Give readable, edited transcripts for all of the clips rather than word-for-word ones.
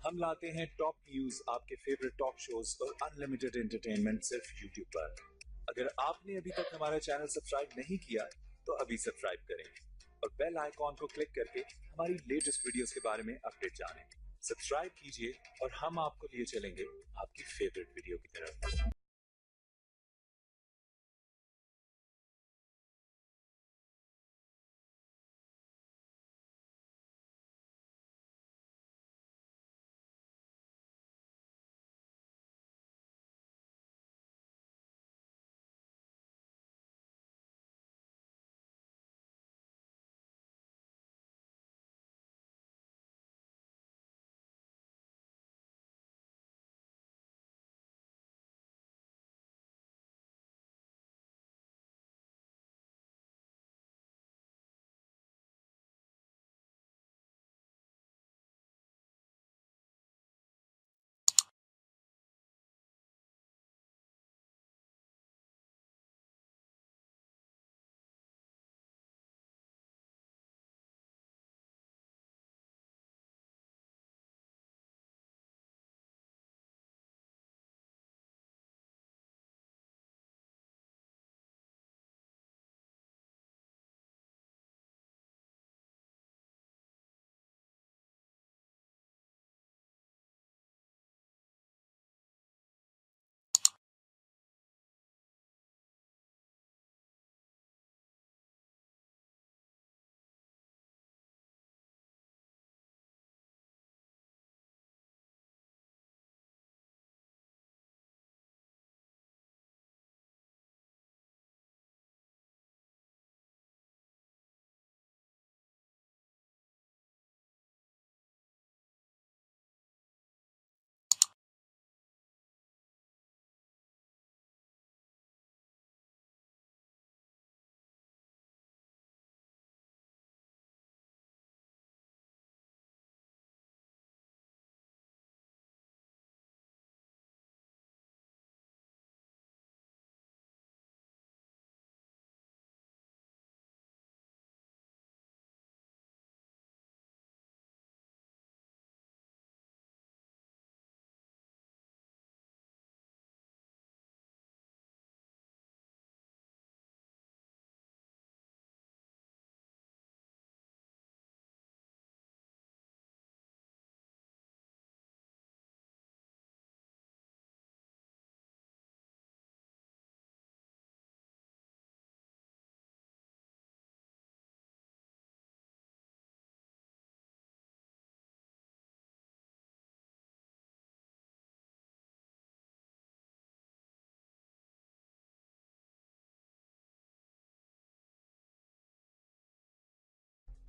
हम लाते हैं top news, आपके फेवरेट टॉक शोज और अनलिमिटेड एंटरटेनमेंट सिर्फ यूट्यूब पर। अगर आपने अभी तक हमारा चैनल सब्सक्राइब नहीं किया तो अभी सब्सक्राइब करें और बेल आइकॉन को क्लिक करके हमारी लेटेस्ट वीडियोस के बारे में अपडेट जानें। सब्सक्राइब कीजिए और हम आपको लिए चलेंगे आपकी फेवरेट वीडियो की तरफ।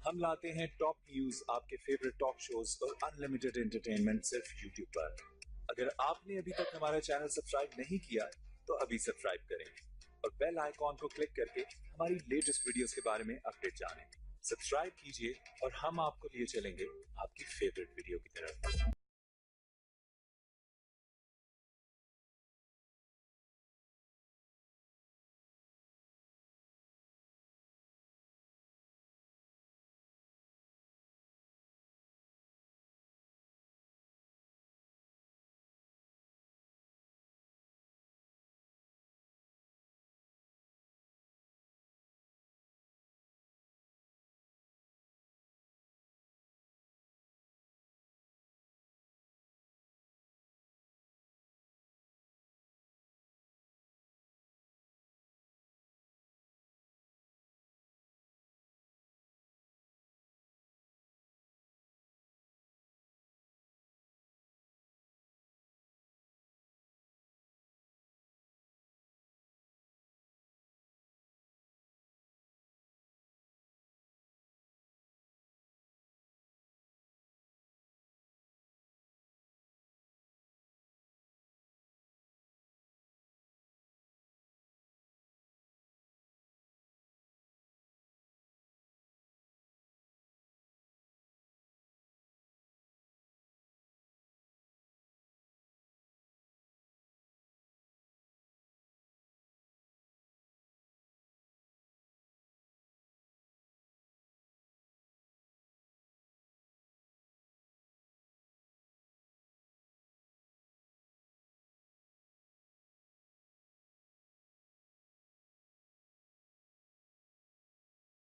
हम लाते हैं टॉप न्यूज, आपके फेवरेट टॉक शोज और अनलिमिटेड एंटरटेनमेंट सिर्फ यूट्यूब पर। अगर आपने अभी तक हमारा चैनल सब्सक्राइब नहीं किया तो अभी सब्सक्राइब करें और बेल आइकॉन को क्लिक करके हमारी लेटेस्ट वीडियोस के बारे में अपडेट जानें। सब्सक्राइब कीजिए और हम आपको लिए चलेंगे आपकी फेवरेट वीडियो की तरफ।